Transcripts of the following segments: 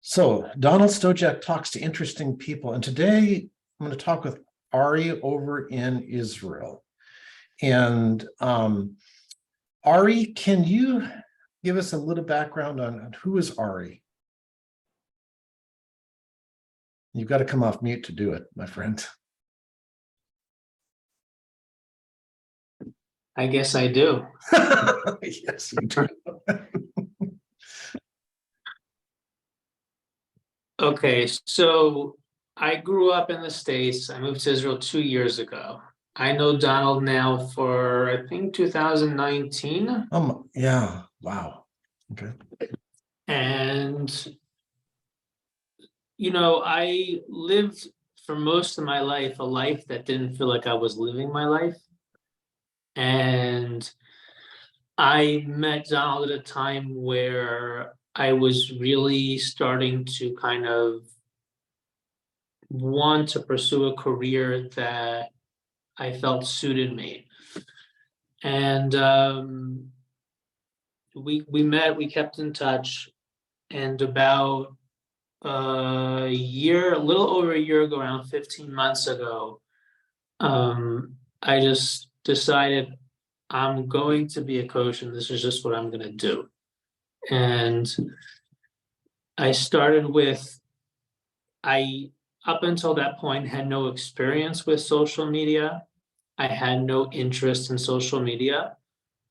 So Donald Stojak talks to interesting people, and today I'm going to talk with Ari over in Israel. And Ari, can you give us a little background on who is Ari? You've got to come off mute to do it, my friend. I guess I do. Yes, you do. Okay, so I grew up in the States. I moved to Israel 2 years ago. I know Donald now for, I think, 2019. Yeah, wow. Okay. And, I lived for most of my life a life that didn't feel like I was living my life. And I met Donald at a time where I was really starting to kind of want to pursue a career that I felt suited me. And we met, we kept in touch, and about a little over a year ago, around 15 months ago, I just decided I'm going to be a coach and this is just what I'm going to do. And I started with, I up until that point had no experience with social media. I had no interest in social media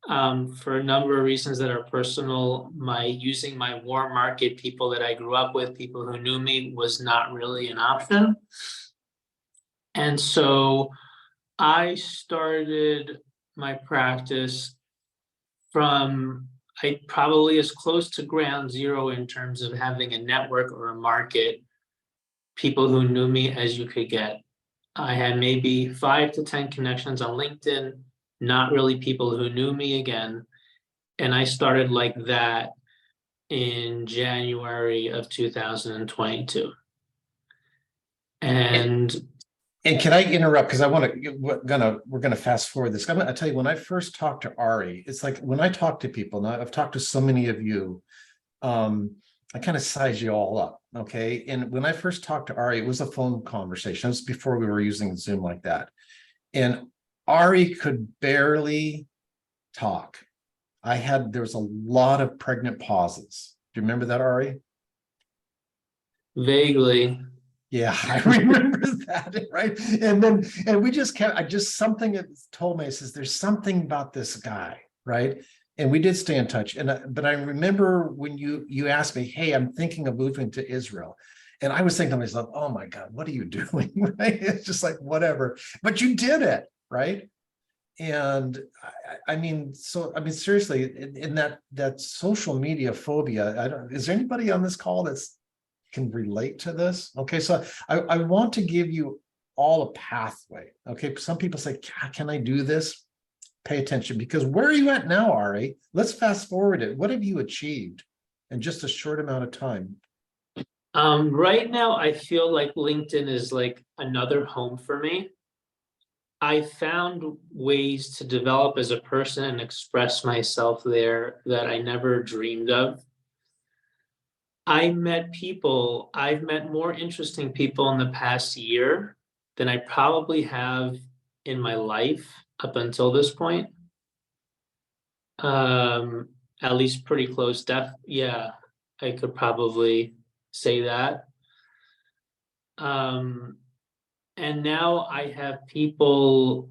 for a number of reasons that are personal. Using my warm market, people that I grew up with, people who knew me, was not really an option. And so I started my practice from probably as close to ground zero in terms of having a network or a market, people who knew me as you could get. I had maybe 5 to 10 connections on LinkedIn, not really people who knew me again. And I started like that in January of 2022. And can I interrupt? Because we're gonna fast forward this. I'm gonna tell you, when I first talked to Ari, it's like when I talk to people, now I've talked to so many of you, I kind of size you all up, okay? And when I first talked to Ari, it was a phone conversation. It was before we were using Zoom like that. And Ari could barely talk. There was a lot of pregnant pauses. Do you remember that, Ari? vaguely. Yeah, I remember that, right? And we just kept, something that told me, it says, there's something about this guy, right? And we did stay in touch. But I remember when you asked me, hey, I'm thinking of moving to Israel. And I was thinking to myself, oh my God, what are you doing? Right? It's just like, whatever, but you did it, right? And I mean, seriously, in that social media phobia, is there anybody on this call that's can relate to this? Okay, so I want to give you all a pathway. Okay, some people say, can I do this? Pay attention, because where are you at now, Ari? Let's fast forward it. What have you achieved in just a short amount of time? Right now, I feel like LinkedIn is like another home for me. I found ways to develop as a person and express myself there that I never dreamed of. I've met more interesting people in the past year than I probably have in my life up until this point. At least pretty close. Yeah, I could probably say that. And now I have people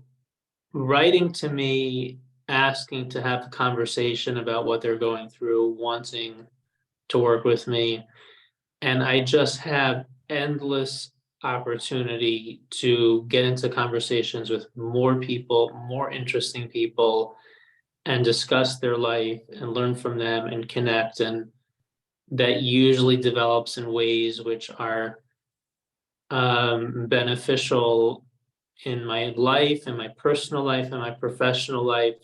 writing to me, asking to have a conversation about what they're going through, wanting to work with me. And I just have endless opportunity to get into conversations with more people, more interesting people, and discuss their life and learn from them and connect. And that usually develops in ways which are beneficial in my life, in my personal life, in my professional life.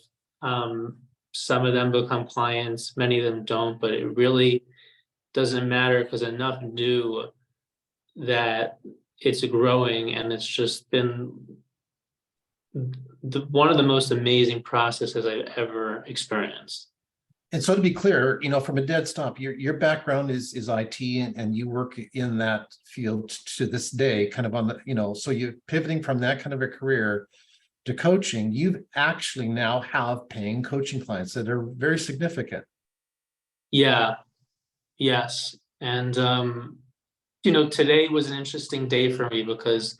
Some of them become clients, many of them don't, but it really doesn't matter because enough do that it's growing, and it's just been one of the most amazing processes I've ever experienced. And so to be clear, from a dead stop, your background is IT, and you work in that field to this day, kind of on the, so you're pivoting from that kind of a career to coaching. You've actually now have paying coaching clients that are very significant. Yeah, yes. And, today was an interesting day for me because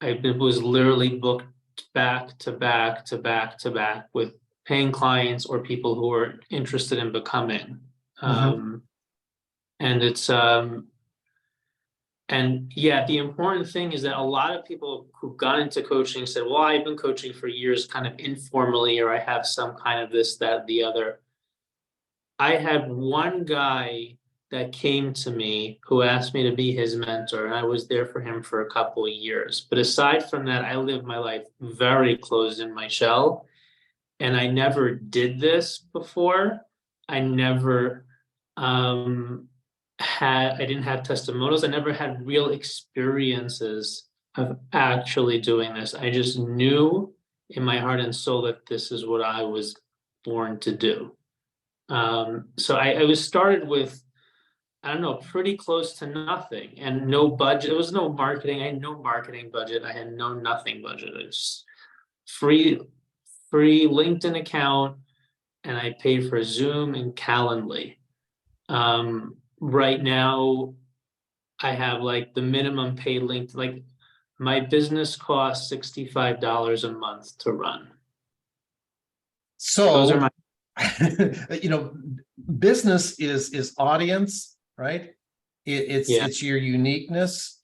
was literally booked back to back to back to back with paying clients or people who are interested in becoming. Mhm. And it's and yeah, the important thing is that a lot of people who got into coaching said, well, I've been coaching for years kind of informally, or I have some kind of this, that, the other. I had one guy that came to me who asked me to be his mentor, and I was there for him for a couple of years. But aside from that, I lived my life very closed in my shell, and I never did this before. I never I didn't have testimonials. I never had real experiences of actually doing this. I just knew in my heart and soul that this is what I was born to do. So I was started with, I don't know, pretty close to nothing and no budget. There was no marketing. I had no marketing budget. I had no nothing budget. It was free, free LinkedIn account, and I paid for Zoom and Calendly. Right now, I have like the minimum paid link. Like my business costs $65 a month to run. Those are So, my you know, business is audience, right? yeah. It's your uniqueness.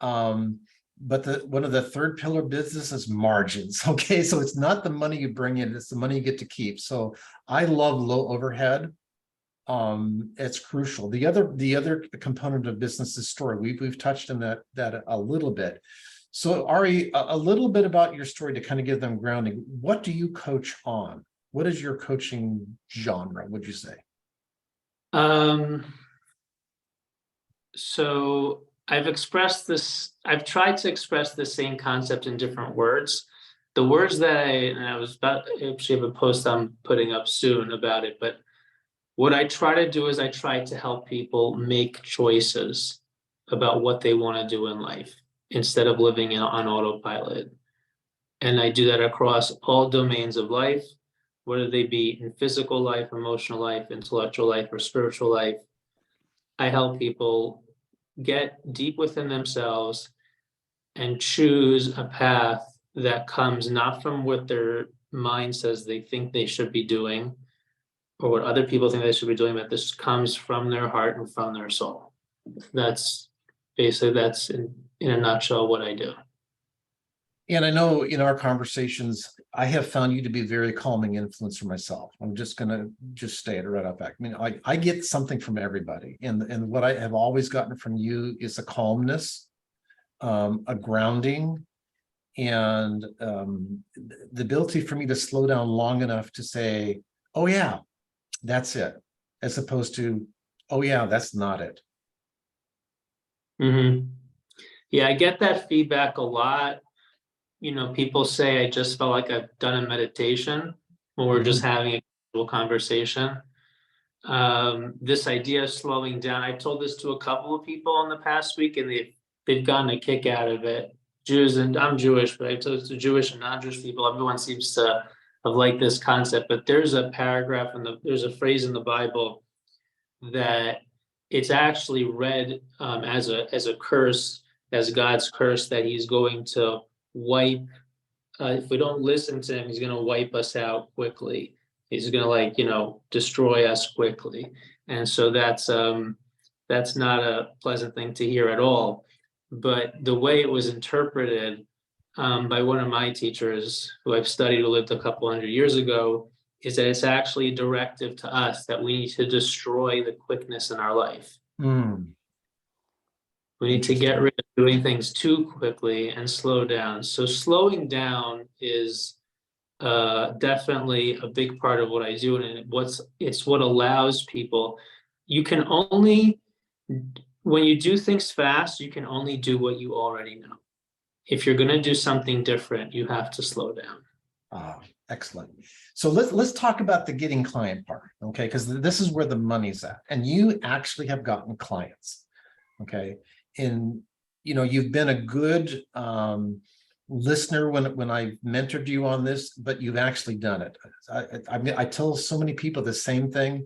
But one of the third pillar business is margins. Okay, so it's not the money you bring in, it's the money you get to keep. So I love low overhead. It's crucial. The other component of business is story. We've touched on that a little bit. So Ari, a little bit about your story to kind of give them grounding. What do you coach on? What is your coaching genre, would you say? Um, so I've tried to express the same concept in different words. The words that and I was about actually have a post I'm putting up soon about it, but what I try to do is I try to help people make choices about what they want to do in life instead of living on autopilot. And I do that across all domains of life, whether they be in physical life, emotional life, intellectual life, or spiritual life. I help people get deep within themselves and choose a path that comes not from what their mind says they think they should be doing or what other people think they should be doing, but this comes from their heart and from their soul. That's that's in a nutshell what I do. And I know in our conversations, I have found you to be a very calming influence for myself. I'm just gonna state it right up back. I mean, I get something from everybody, and what I have always gotten from you is a calmness, a grounding, and the ability for me to slow down long enough to say, "Oh yeah, that's it," as opposed to, "Oh yeah, that's not it." Mm-hmm. Yeah, I get that feedback a lot. People say I just felt like I've done a meditation when we're just Mhm. having a casual conversation. This idea of slowing down, I told this to a couple of people in the past week, and they've gotten a kick out of it. Jews, and I'm Jewish, but I told it to Jewish and non-Jewish people. Everyone seems to have liked this concept. But there's a paragraph there's a phrase in the Bible that it's actually read as a curse, as God's curse, that He's going to wipe. If we don't listen to Him, He's going to wipe us out quickly. He's going to destroy us quickly, and so that's not a pleasant thing to hear at all. But the way it was interpreted by one of my teachers, who I've studied, who lived a couple hundred years ago, is that it's actually a directive to us that we need to destroy the quickness in our life. Mm, We need to get interesting. rid of doing things too quickly and slow down. So slowing down is definitely a big part of what I do, and it's what allows people. You can only When you do things fast, you can only do what you already know. If you're going to do something different, you have to slow down. Ah, Excellent. So let's talk about the getting client part, okay? Because this is where the money's at, and you actually have gotten clients, okay? And you've been a good listener when I mentored you on this, but you've actually done it. I tell so many people the same thing,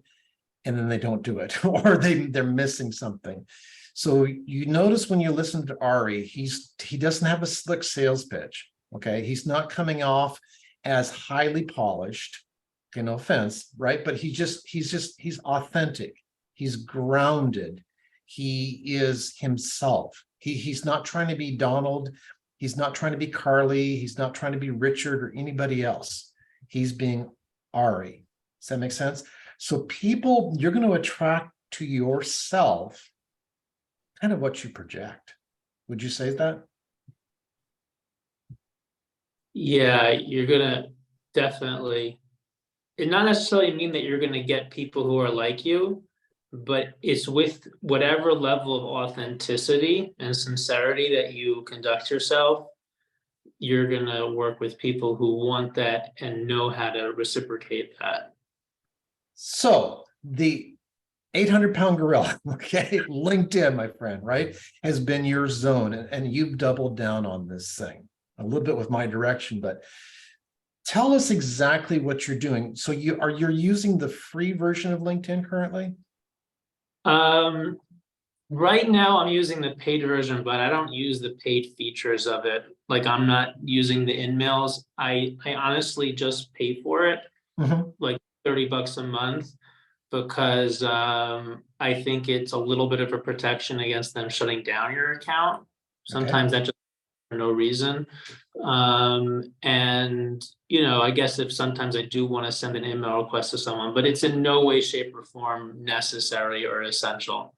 and then they don't do it, or they're missing something. So you notice when you listen to Ari, he doesn't have a slick sales pitch, okay? He's not coming off as highly polished, okay, no offense, right? But he's authentic, he's grounded, he is himself. He's not trying to be Donald, he's not trying to be Carly, he's not trying to be Richard or anybody else. He's being Ari. Does that make sense? So people, you're going to attract to yourself kind of what you project. Would you say that? Yeah, you're gonna definitely, it not necessarily mean that you're gonna get people who are like you, but it's with whatever level of authenticity and sincerity that you conduct yourself, you're gonna work with people who want that and know how to reciprocate that. So the 800-pound gorilla, okay, LinkedIn, my friend, right, has been your zone, and you've doubled down on this thing a little bit with my direction, but tell us exactly what you're doing. So you're using the free version of LinkedIn currently? Right now I'm using the paid version, but I don't use the paid features of it. Like, I'm not using the InMails. I honestly just pay for it, like $30 a month, because I think it's a little bit of a protection against them shutting down your account. Sometimes that just for no reason. And I guess if sometimes I do want to send an email request to someone, but it's in no way, shape, or form necessary or essential.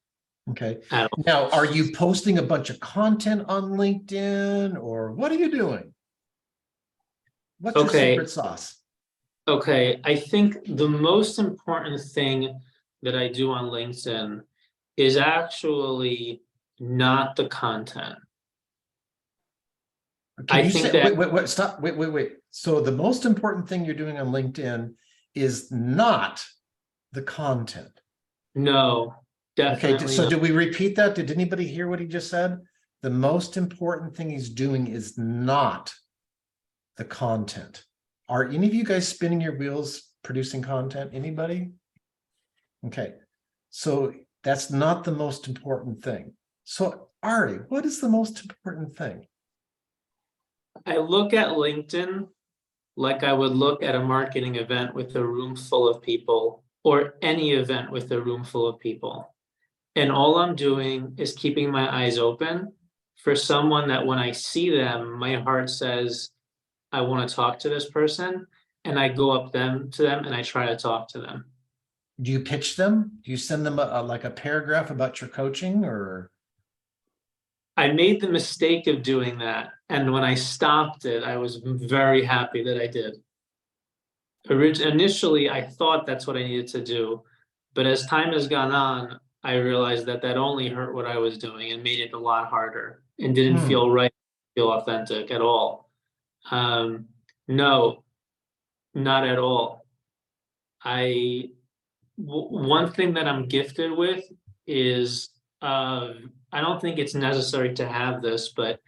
Okay. at all. Now, are you posting a bunch of content on LinkedIn, or what are you doing? What's your Okay. secret sauce? Okay, I think the most important thing that I do on LinkedIn is actually not the content. Can I you think say, that wait, stop, wait. So the most important thing you're doing on LinkedIn is not the content. no, Okay, definitely so not. did we repeat that? Did anybody hear what he just said? The most important thing he's doing is not the content. Are any of you guys spinning your wheels producing content? Anybody? Okay, so that's not the most important thing. So Ari, what is the most important thing? I look at LinkedIn like I would look at a marketing event with a room full of people, or any event with a room full of people. And all I'm doing is keeping my eyes open for someone that when I see them, my heart says, I want to talk to this person. And I go up to them and I try to talk to them. Do you pitch them? Do you send them like a paragraph about your coaching, or? I made the mistake of doing that. And when I stopped it, I was very happy that I did. Initially, I thought that's what I needed to do. But as time has gone on, I realized that that only hurt what I was doing and made it a lot harder and didn't feel right, feel authentic at all. No, not at all. One thing that I'm gifted with is, I don't think it's necessary to have this, but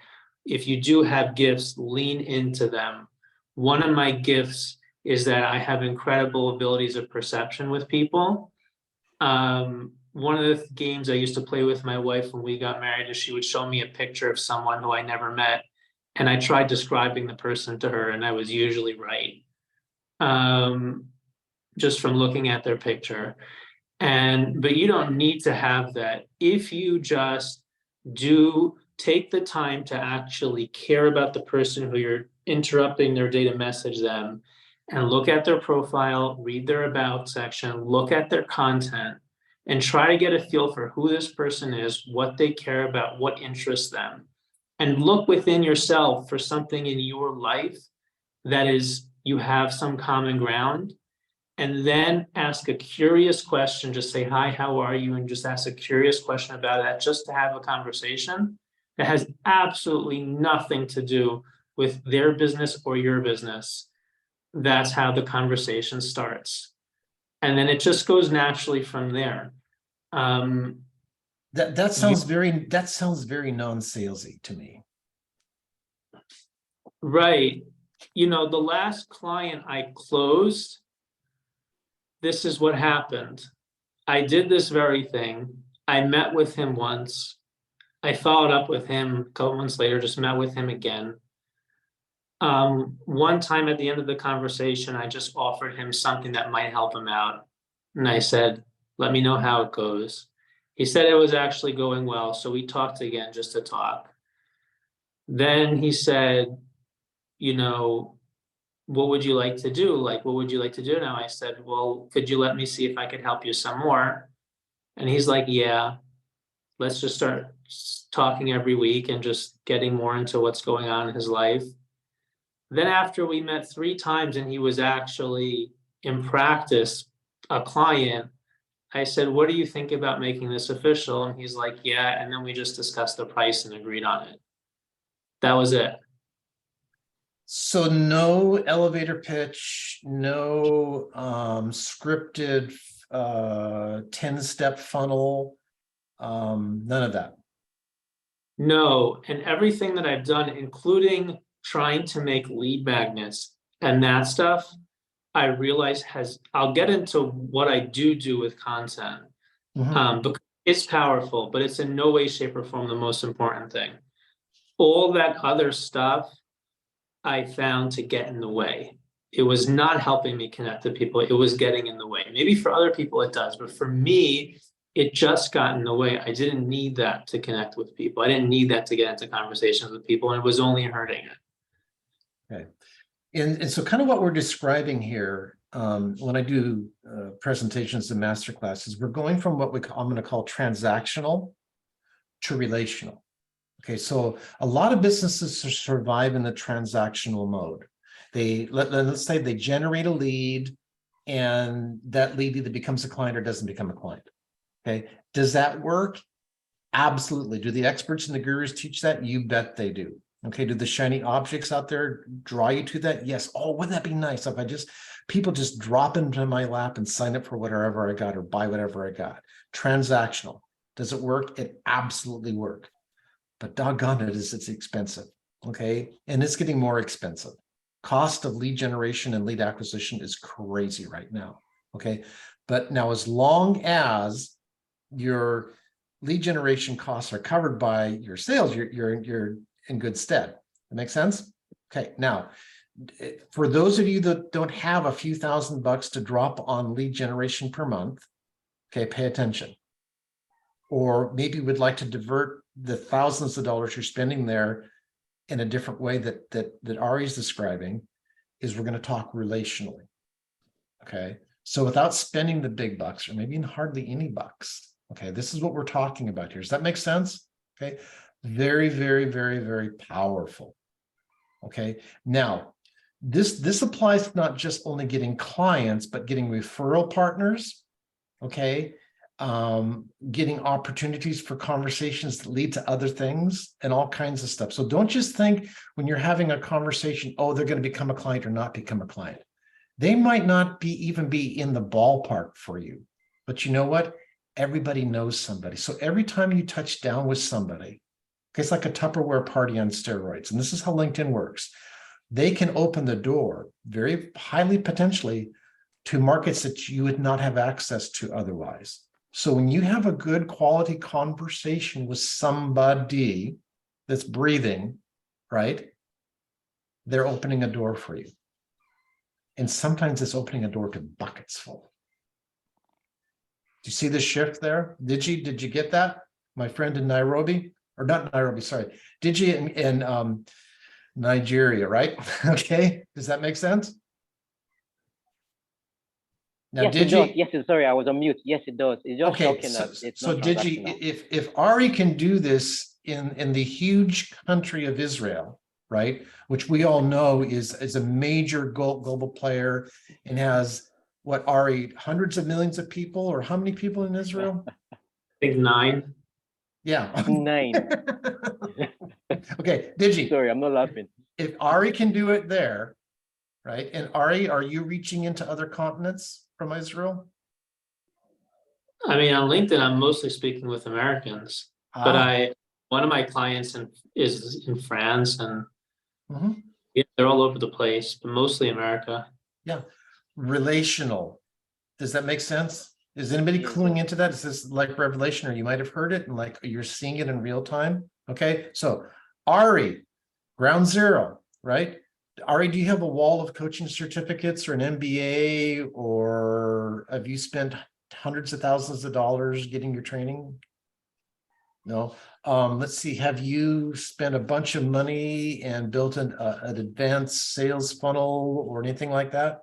if you do have gifts, lean into them. One of my gifts is that I have incredible abilities of perception with people. One of the games I used to play with my wife when we got married is she would show me a picture of someone who I never met, and I tried describing the person to her, and I was usually right. Just from looking at their picture. But you don't need to have that if you just do take the time to actually care about the person who you're interrupting their day to message them, and look at their profile, read their about section, look at their content, and try to get a feel for who this person is, what they care about, what interests them, and look within yourself for something in your life that is, you have some common ground, and then ask a curious question. Just say, hi, how are you? And just ask a curious question about that, just to have a conversation that has absolutely nothing to do with their business or your business. that's how the conversation starts. And then it just goes naturally from there. That sounds very non-salesy to me. Right. You know, the last client I closed, this is what happened. I did this very thing. I met with him once. I followed up with him a couple months later, just met with him again. One time at the end of the conversation, I just offered him something that might help him out. And I said, let me know how it goes. He said it was actually going well, so we talked again just to talk. Then he said, you know, what would you like to do? Like, what would you like to do now? I said, well, could you let me see if I could help you some more? And he's like, yeah, let's just start talking every week and just getting more into what's going on in his life. Then after we met 3 times and he was actually in practice a client, I said, what do you think about making this official? And he's like, yeah. And then we just discussed the price and agreed on it. That was it. So no elevator pitch, no scripted 10-step funnel, none of that. No, and everything that I've done, including trying to make lead magnets and that stuff, I realize I'll get into what I do with content. Because it's powerful, but it's in no way, shape, or form the most important thing. All that other stuff I found to get in the way. It was not helping me connect to people. It was getting in the way. Maybe for other people it does, but for me, it just got in the way. I didn't need that to connect with people. I didn't need that to get into conversations with people, and it was only hurting it. Okay. And so kind of what we're describing here, when I do presentations and master classes, we're going from what I'm going to call transactional to relational. Okay, so a lot of businesses survive in the transactional mode. Let's say they generate a lead, and that lead either becomes a client or doesn't become a client. Okay, does that work? Absolutely. Do the experts and the gurus teach that? You bet they do. Okay, do the shiny objects out there draw you to that? Yes. Oh, wouldn't that be nice if people just drop into my lap and sign up for whatever I got or buy whatever I got. Transactional. Does it work? It absolutely works. But doggone it, it's expensive. Okay, and it's getting more expensive. Cost of lead generation and lead acquisition is crazy right now. Okay, but now as long as your lead generation costs are covered by your sales, you're in good stead. That makes sense? Okay, now for those of you that don't have a few $1,000s to drop on lead generation per month, okay, pay attention. Or maybe would like to divert the thousands of dollars you're spending there in a different way that Ari's describing, is we're going to talk relationally. Okay, so without spending the big bucks, or maybe hardly any bucks. Okay, this is what we're talking about here. Does that make sense? Okay, very, very, very, very powerful. Okay, now this applies to not just only getting clients, but getting referral partners. Okay, getting opportunities for conversations that lead to other things and all kinds of stuff. So don't just think when you're having a conversation, oh, they're going to become a client or not become a client. They might not even be in the ballpark for you, but you know what? Everybody knows somebody. So every time you touch down with somebody, it's like a Tupperware party on steroids. And this is how LinkedIn works. They can open the door very highly potentially to markets that you would not have access to otherwise. So when you have a good quality conversation with somebody that's breathing, right, they're opening a door for you. And sometimes it's opening a door to buckets full. Do you see the shift there? Did you get that? My friend in Nairobi, or not Nairobi, sorry. Did you in Nigeria, right? Okay, does that make sense? Now, yes, it does. Yes, sorry, I was on mute. Yes, it does. It's just okay, shocking that it's not Digi, if Ari can do this in the huge country of Israel, right, which we all know is a major global player and has what, Ari, hundreds of millions of people, or how many people in Israel? I think 9. Yeah. 9. Okay, Digi. Sorry, I'm not laughing. If Ari can do it there, right? And Ari, are you reaching into other continents from Israel? I mean, on LinkedIn, I'm mostly speaking with Americans, but Ah, one of my clients is in France, and mhm. yeah, they're all over the place, but mostly America. Yeah, relational. Does that make sense? Is anybody Yes, cluing yes. into that? Is this like Revelation, or you might have heard it and like you're seeing it in real time? Okay, so Ari, ground zero, right? Ari, do you have a wall of coaching certificates or an MBA, or have you spent hundreds of thousands of dollars getting your training? No. Let's see, have you spent a bunch of money and built an advanced sales funnel or anything like that?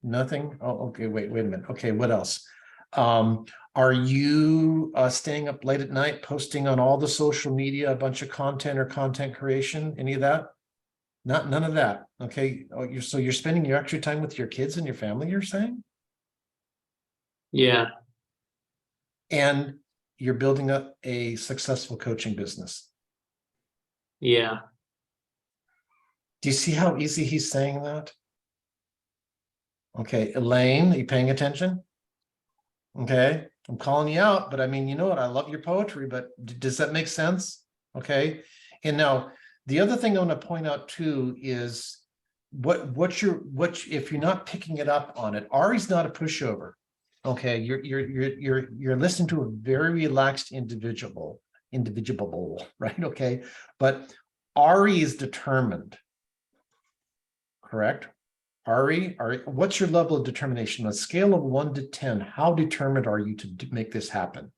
Nothing? Oh, okay, wait a minute. Okay, what else? Are you staying up late at night, posting on all the social media, a bunch of content or content creation, any of that? None of that. Okay. Oh, so you're spending your extra time with your kids and your family, you're saying? Yeah, And you're building up a successful coaching business. yeah, Do you see how easy he's saying that? Okay, Elaine, are you paying attention? Okay, I'm calling you out, but I mean, you know what? I love your poetry, but does that make sense? Okay. And now the other thing I want to point out too is what if you're not picking it up on it, Ari's not a pushover. Okay, you're listening to a very relaxed individual, right? Okay, but Ari is determined, correct? Ari, what's your level of determination? On a scale of 1 to 10, how determined are you to make this happen?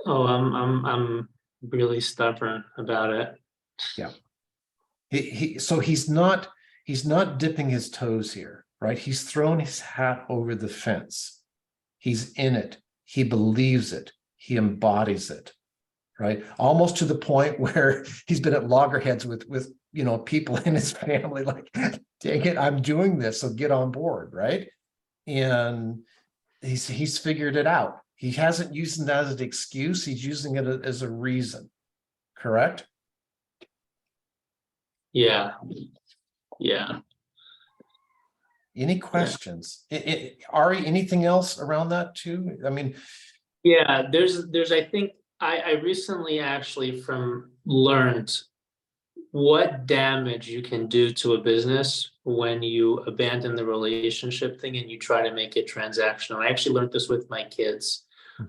oh, I'm really stubborn about it. Yeah. So he's not dipping his toes here, right? He's thrown his hat over the fence. He's in it. He believes it. He embodies it, right? Almost to the point where he's been at loggerheads with people in his family, like, dang it, I'm doing this, so get on board, right? And he's figured it out. He hasn't used that as an excuse. He's using it as a reason, correct? Yeah, yeah. Any questions? Ari, anything else around that too? I mean, Yeah, there's I think I recently actually learned what damage you can do to a business when you abandon the relationship thing and you try to make it transactional. I actually learned this with my kids.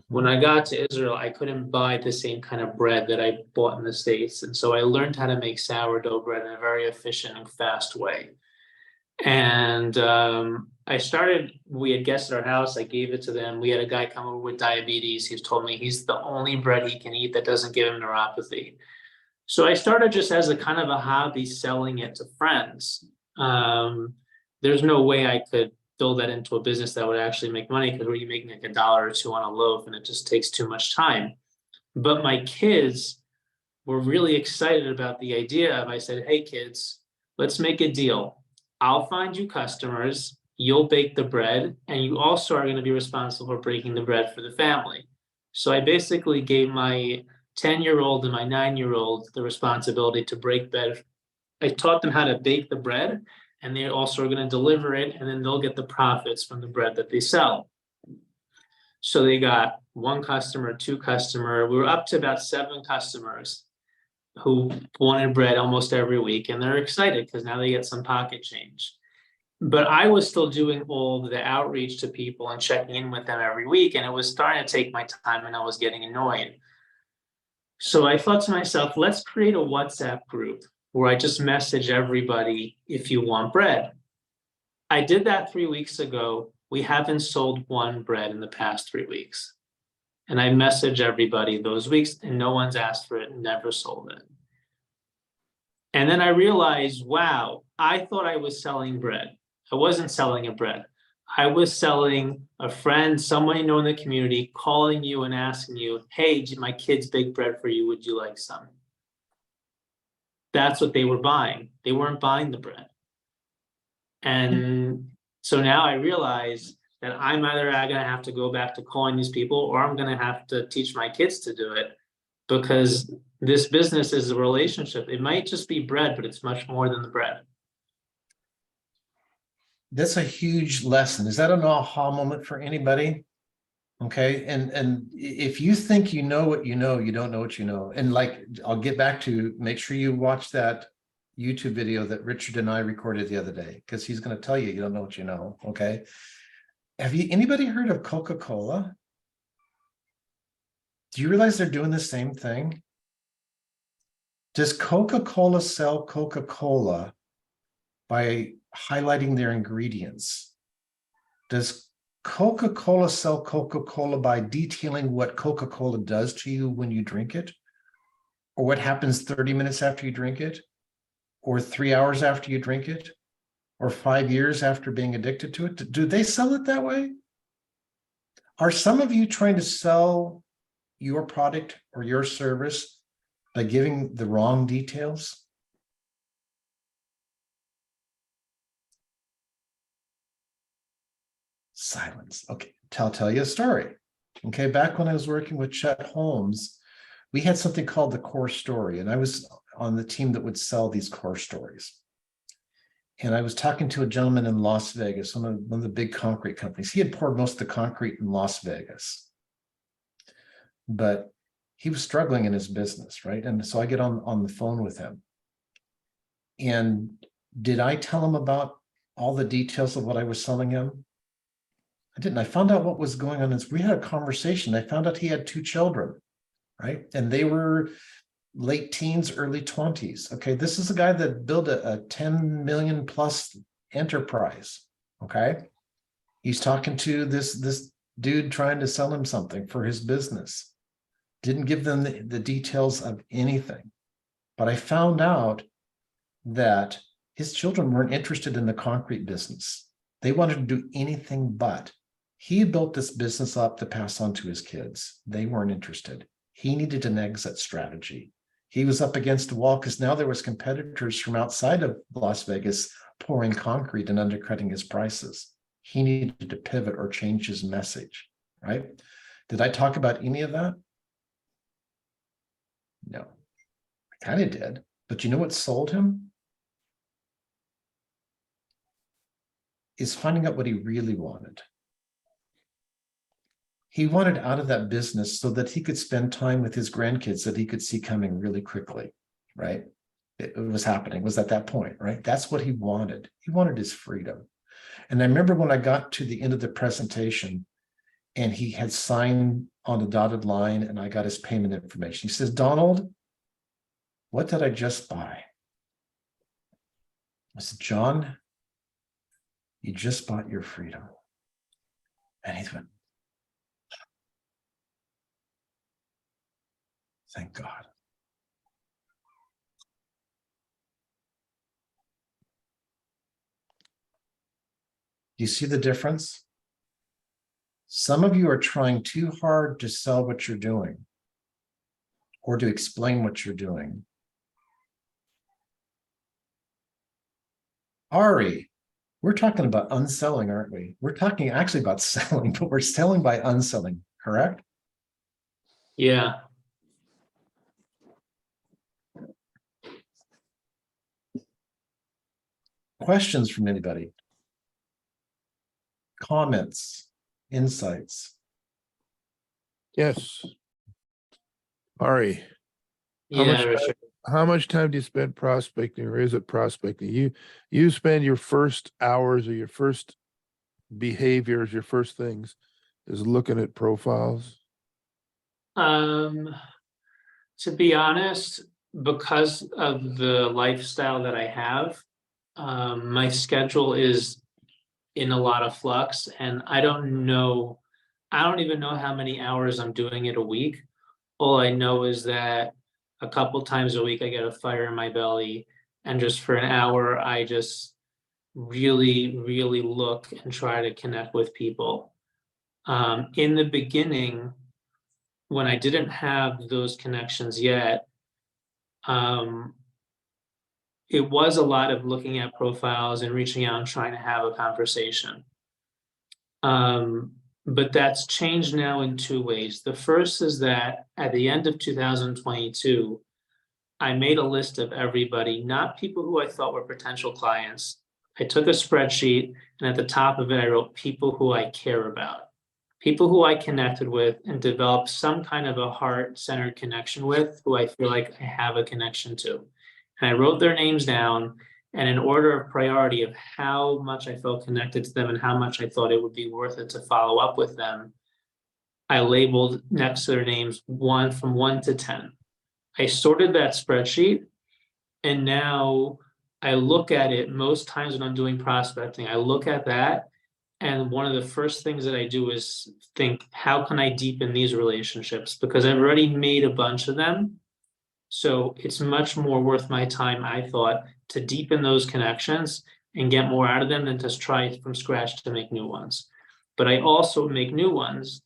When I got to Israel, I couldn't buy the same kind of bread that I bought in the States. And so I learned how to make sourdough bread in a very efficient and fast way. And we had guests at our house. I gave it to them. We had a guy come over with diabetes. He's told me he's the only bread he can eat that doesn't give him neuropathy. So I started just as a kind of a hobby selling it to friends. There's no way I could build that into a business that would actually make money, because we're making like $1 or $2 on a loaf and it just takes too much time. But my kids were really excited about the idea of, I said, hey kids, let's make a deal. I'll find you customers, you'll bake the bread, and you also are going to be responsible for breaking the bread for the family. So I basically gave my 10-year-old and my 9-year-old the responsibility to break bread. I taught them how to bake the bread, and they also are going to deliver it, and then they'll get the profits from the bread that they sell. So they got 1 customer, 2 customer. We were up to about 7 customers who wanted bread almost every week, and they're excited because now they get some pocket change. But I was still doing all the outreach to people and checking in with them every week, and it was starting to take my time and I was getting annoyed. So I thought to myself, let's create a WhatsApp group where I just message everybody if you want bread. I did that 3 weeks ago. We haven't sold 1 bread in the past 3 weeks. And I message everybody those weeks and no one's asked for it, never sold it. And then I realized, wow, I thought I was selling bread. I wasn't selling a bread. I was selling a friend, someone you know in the community, calling you and asking you, hey, my kids bake bread for you. Would you like some? That's what they were buying. They weren't buying the bread. And so now I realize that I'm either going to have to go back to calling these people, or I'm going to have to teach my kids to do it, because this business is a relationship. It might just be bread, but it's much more than the bread. that's a huge lesson. Is that an aha moment for anybody? Okay, and if you think you know what you know, you don't know what you know. And like, I'll get back to, make sure you watch that YouTube video that Richard and I recorded the other day, because he's going to tell you don't know what you know. Okay. Have anybody heard of Coca-Cola? Do you realize they're doing the same thing? Does Coca-Cola sell Coca-Cola by highlighting their ingredients? Does Coca-Cola sell Coca-Cola by detailing what Coca-Cola does to you when you drink it? Or what happens 30 minutes after you drink it? Or 3 hours after you drink it? Or 5 years after being addicted to it? Do they sell it that way? Are some of you trying to sell your product or your service by giving the wrong details? Silence. Okay, I'll tell you a story. Okay, back when I was working with Chet Holmes, we had something called the core story, and I was on the team that would sell these core stories. And I was talking to a gentleman in Las Vegas, one of the big concrete companies. He had poured most of the concrete in Las Vegas, but he was struggling in his business, right? And so I get on the phone with him. And did I tell him about all the details of what I was selling him? I didn't. I found out what was going on. We had a conversation. I found out he had 2 children, right? And they were late teens, early 20s. Okay, this is a guy that built a 10 million plus enterprise. Okay, he's talking to this dude trying to sell him something for his business. Didn't give them the details of anything. But I found out that his children weren't interested in the concrete business. They wanted to do anything but. He built this business up to pass on to his kids. They weren't interested. He needed an exit strategy. He was up against the wall because now there was competitors from outside of Las Vegas pouring concrete and undercutting his prices. He needed to pivot or change his message, right? Did I talk about any of that? No, I kind of did. But you know what sold him? Is finding out what he really wanted. He wanted out of that business so that he could spend time with his grandkids that he could see coming really quickly, right? It was happening, was at that point, right? That's what he wanted. He wanted his freedom. And I remember when I got to the end of the presentation and he had signed on the dotted line and I got his payment information. He says, Donald, what did I just buy? I said, John, you just bought your freedom. And he went, thank God. Do you see the difference? Some of you are trying too hard to sell what you're doing or to explain what you're doing. Ari, we're talking about unselling, aren't we? We're talking actually about selling, but we're selling by unselling, correct? Yeah. Questions from anybody? Comments, insights? Yes. Ari, Yeah, Richard. how much time do you spend prospecting, or is it prospecting? You spend your first hours or your first behaviors, your first things is looking at profiles. To be honest, because of the lifestyle that I have, my schedule is in a lot of flux, and I don't even know how many hours I'm doing it a week. All I know is that a couple times a week I get a fire in my belly, and just for an hour I just really, really look and try to connect with people. In the beginning, when I didn't have those connections yet, it was a lot of looking at profiles and reaching out and trying to have a conversation. But that's changed now in 2 ways. The first is that at the end of 2022, I made a list of everybody, not people who I thought were potential clients. I took a spreadsheet, and at the top of it, I wrote people who I care about, people who I connected with and developed some kind of a heart-centered connection with, who I feel like I have a connection to. And I wrote their names down, and in order of priority of how much I felt connected to them and how much I thought it would be worth it to follow up with them, I labeled next to their names from 1 to 10. I sorted that spreadsheet, and now I look at it most times when I'm doing prospecting. I look at that, and one of the first things that I do is think, how can I deepen these relationships? Because I've already made a bunch of them. So it's much more worth my time, I thought, to deepen those connections and get more out of them than to try from scratch to make new ones. But I also make new ones,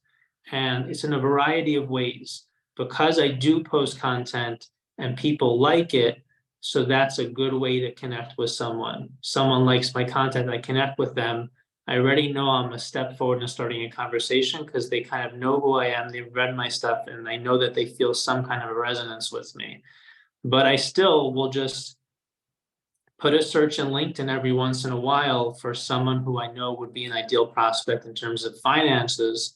and it's in a variety of ways, because I do post content and people like it. So that's a good way to connect with someone. Someone likes my content, I connect with them. I already know I'm a step forward in starting a conversation because they kind of know who I am. They've read my stuff, and I know that they feel some kind of a resonance with me. But I still will just put a search in LinkedIn every once in a while for someone who I know would be an ideal prospect in terms of finances.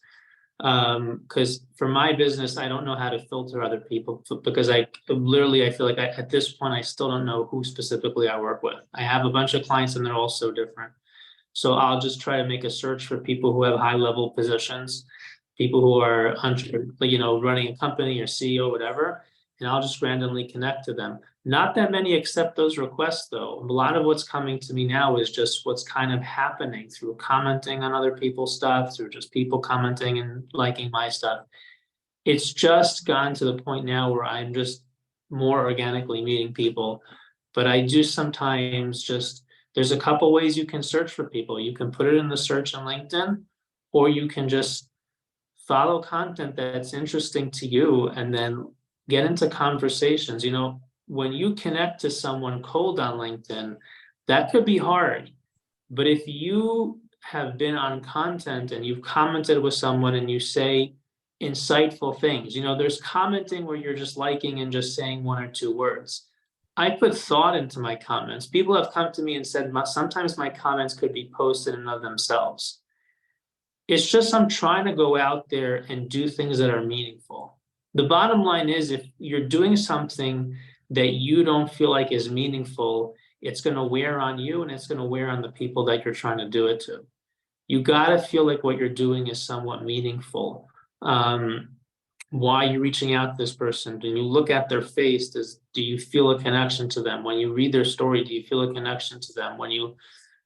Because for my business, I don't know how to filter other people, because I feel like at this point, I still don't know who specifically I work with. I have a bunch of clients and they're all so different. So I'll just try to make a search for people who have high level positions, people who are, running a company or CEO, whatever, and I'll just randomly connect to them. Not that many accept those requests, though. A lot of what's coming to me now is just what's kind of happening through commenting on other people's stuff, through just people commenting and liking my stuff. It's just gotten to the point now where I'm just more organically meeting people. But I do sometimes there's a couple ways you can search for people. You can put it in the search on LinkedIn, or you can just follow content that's interesting to you and then get into conversations. When you connect to someone cold on LinkedIn, that could be hard. But if you have been on content and you've commented with someone and you say insightful things, there's commenting where you're just liking and just saying 1 or 2 words. I put thought into my comments. People have come to me and said, sometimes my comments could be posted in and of themselves. It's just, I'm trying to go out there and do things that are meaningful. The bottom line is, if you're doing something that you don't feel like is meaningful, it's going to wear on you, and it's going to wear on the people that you're trying to do it to. You got to feel like what you're doing is somewhat meaningful. Why are you reaching out to this person? When you look at their face, do you feel a connection to them? When you read their story, do you feel a connection to them? When you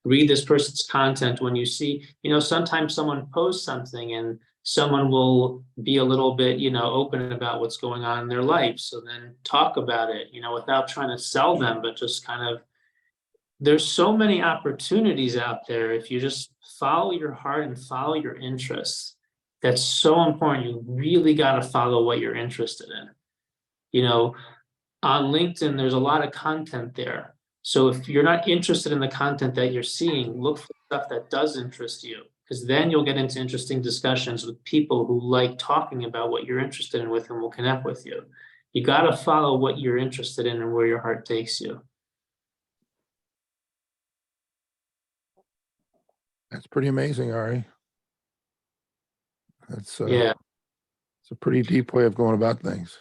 read this person's content, when you see, sometimes someone posts something and someone will be a little bit, open about what's going on in their life. So then talk about it, without trying to sell them, but just kind of, there's so many opportunities out there. If you just follow your heart and follow your interests, that's so important. You really got to follow what you're interested in. On LinkedIn, there's a lot of content there. So if you're not interested in the content that you're seeing, look for stuff that does interest you, because then you'll get into interesting discussions with people who like talking about what you're interested in with and will connect with you. You got to follow what you're interested in and where your heart takes you. That's pretty amazing, Ari. That's Yeah. It's a pretty deep way of going about things.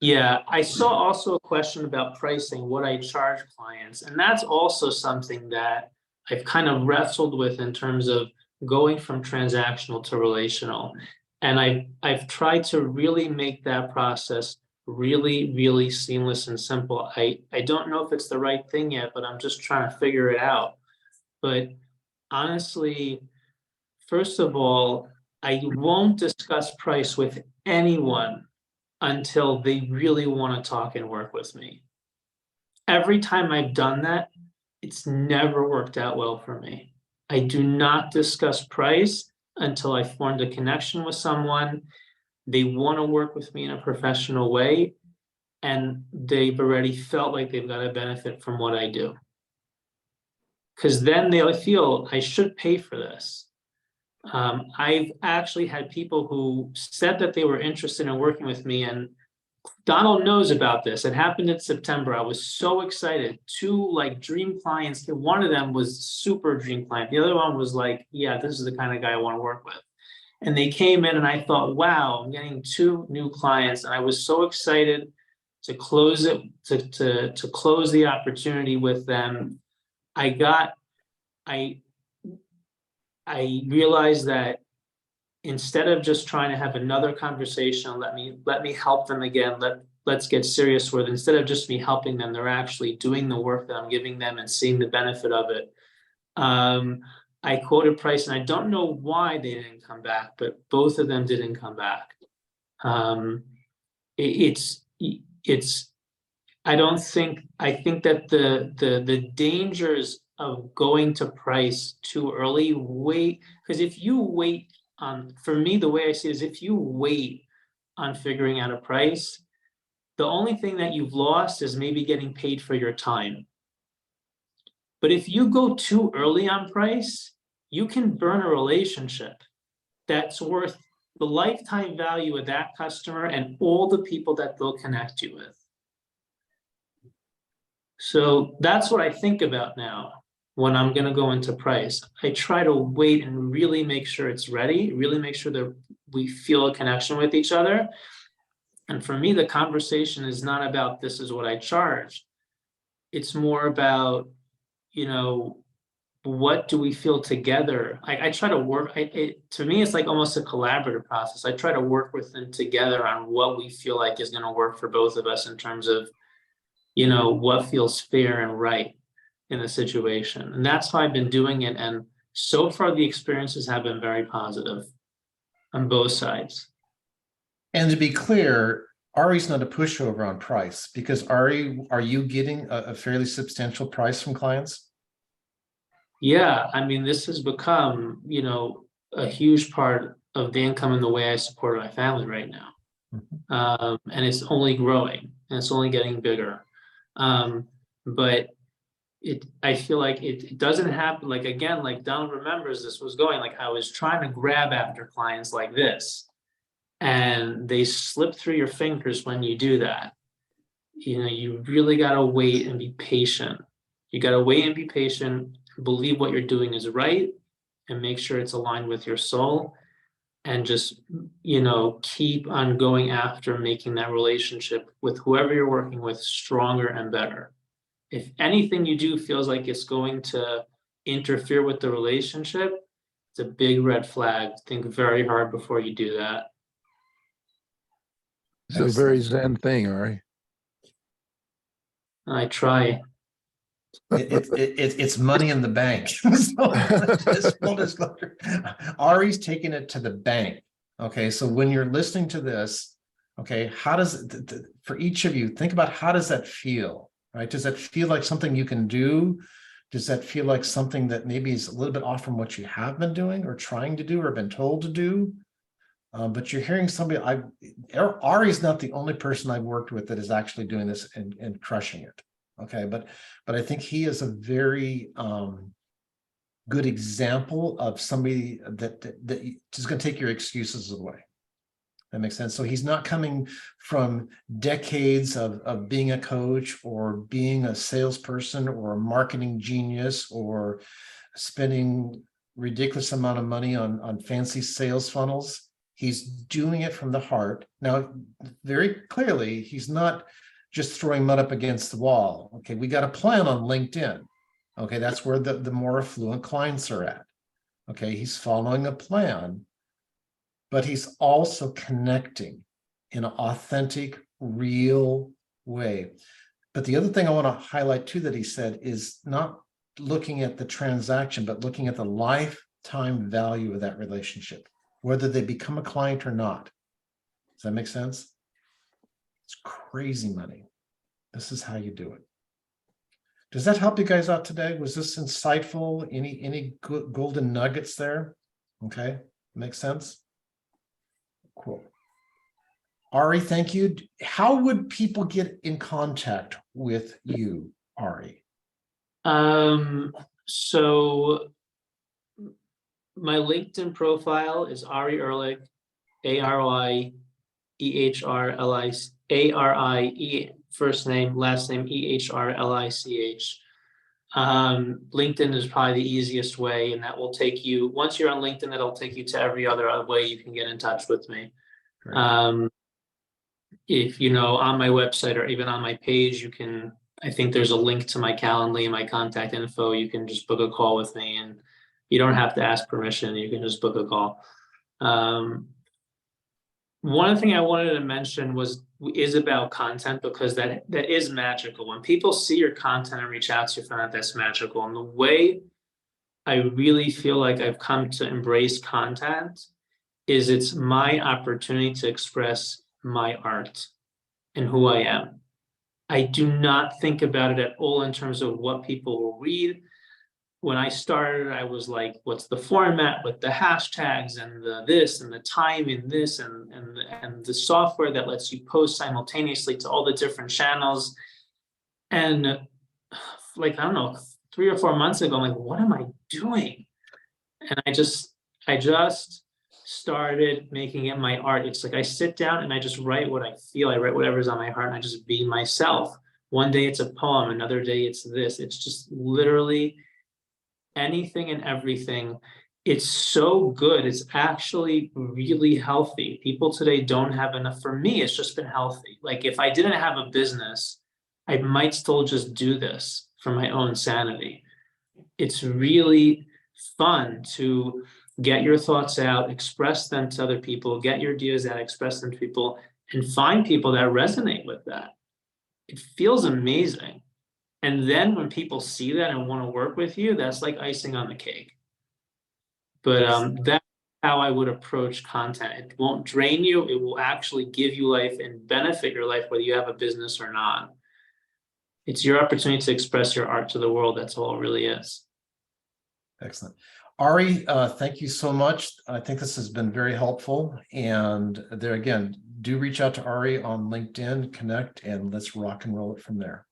Yeah, I saw also a question about pricing, what I charge clients. And that's also something that I've kind of wrestled with in terms of going from transactional to relational. And I've tried to really make that process really, really seamless and simple. I don't know if it's the right thing yet, but I'm just trying to figure it out. But honestly, first of all, I won't discuss price with anyone until they really want to talk and work with me. Every time I've done that, it's never worked out well for me. I do not discuss price until I formed a connection with someone. They want to work with me in a professional way, and they've already felt like they've got a benefit from what I do. Because then they'll feel I should pay for this. I've actually had people who said that they were interested in working with me, and Donald knows about this. It happened in September. I was so excited. Two like dream clients. One of them was super dream client. The other one was like, yeah, this is the kind of guy I want to work with. And they came in and I thought, wow, I'm getting two new clients. And I was so excited to close it, to close the opportunity with them. I realized that instead of just trying to have another conversation, let me help them again. Let's get serious with it. Instead of just me helping them, they're actually doing the work that I'm giving them and seeing the benefit of it. I quoted price, and I don't know why they didn't come back, but both of them didn't come back. I think that the dangers of going to price too early, because if you wait on, for me, the way I see it is if you wait on figuring out a price, the only thing that you've lost is maybe getting paid for your time. But if you go too early on price, you can burn a relationship that's worth the lifetime value of that customer and all the people that they'll connect you with. So that's what I think about now when I'm going to go into price. I try to wait and really make sure it's ready, really make sure that we feel a connection with each other. And for me, the conversation is not about this is what I charge. It's more about, you know, what do we feel together? I try to work, to me, it's like almost a collaborative process. I try to work with them together on what we feel like is going to work for both of us in terms of, you know, what feels fair and right in the situation. And that's how I've been doing it. And so far, the experiences have been very positive on both sides. And to be clear, Ari's not a pushover on price, because Ari, are you getting a fairly substantial price from clients? Yeah, I mean, this has become, you know, a huge part of the income and the way I support my family right now. And it's only growing and it's only getting bigger. But I feel like it doesn't happen, like, again, like Donald remembers this was going, like I was trying to grab after clients like this, and they slip through your fingers when you do that. You know, you really got to wait and be patient. You got to wait and be patient, believe what you're doing is right, and make sure it's aligned with your soul, and just, you know, keep on going after making that relationship with whoever you're working with stronger and better. If anything you do feels like it's going to interfere with the relationship, it's a big red flag. Think very hard before you do that. It's a very Zen thing, Ari. I try. It's money in the bank. Full disclosure. Ari's taking it to the bank. Okay, so when you're listening to this, okay, how does for each of you, think about how does that feel, right? Does that feel like something you can do? Does that feel like something that maybe is a little bit off from what you have been doing or trying to do or been told to do? But you're hearing somebody, Ari's not the only person I've worked with that is actually doing this and crushing it. Okay, but I think he is a very good example of somebody that is going to take your excuses away. That makes sense. So he's not coming from decades of being a coach or being a salesperson or a marketing genius or spending ridiculous amount of money on fancy sales funnels. He's doing it from the heart. Now, very clearly, he's not just throwing mud up against the wall. Okay, we got a plan on LinkedIn. Okay, that's where the more affluent clients are at. Okay, he's following a plan, but he's also connecting in an authentic, real way. But the other thing I want to highlight too that he said is not looking at the transaction, but looking at the lifetime value of that relationship, whether they become a client or not. Does that make sense? It's crazy money. This is how you do it. Does that help you guys out today? Was this insightful? Any good golden nuggets there? Okay, makes sense? Cool. Ari, thank you. How would people get in contact with you, Ari? So my LinkedIn profile is Ari Ehrlich, ARIEHRLICH. ARIE, first name, last name EHRLICH. LinkedIn is probably the easiest way, and that will take you, once you're on LinkedIn, it'll take you to every other way you can get in touch with me. Great. If you know, on my website or even on my page, you can, I think there's a link to my Calendly and my contact info. You can just book a call with me, and you don't have to ask permission. You can just book a call. One thing I wanted to mention is about content, because that is magical. When people see your content and reach out to you, find out that's magical. And the way I really feel like I've come to embrace content is it's my opportunity to express my art and who I am. I do not think about it at all in terms of what people will read. When I started, I was like, what's the format with the hashtags and the this and the time in this and the software that lets you post simultaneously to all the different channels. And like, I don't know, 3 or 4 months ago, I'm like, what am I doing? And I just started making it my art. It's like I sit down and I just write what I feel. I write whatever's on my heart, and I just be myself. One day it's a poem, another day it's this. It's just literally anything and everything. It's so good. It's actually really healthy. People today don't have enough. For me, it's just been healthy. Like if I didn't have a business, I might still just do this for my own sanity. It's really fun to get your thoughts out, express them to other people, get your ideas out, express them to people, and find people that resonate with that. It feels amazing. And then when people see that and want to work with you, that's like icing on the cake. But that's how I would approach content. It won't drain you. It will actually give you life and benefit your life, whether you have a business or not. It's your opportunity to express your art to the world. That's all it really is. Excellent. Ari, thank you so much. I think this has been very helpful. And there again, do reach out to Ari on LinkedIn, connect, and let's rock and roll it from there.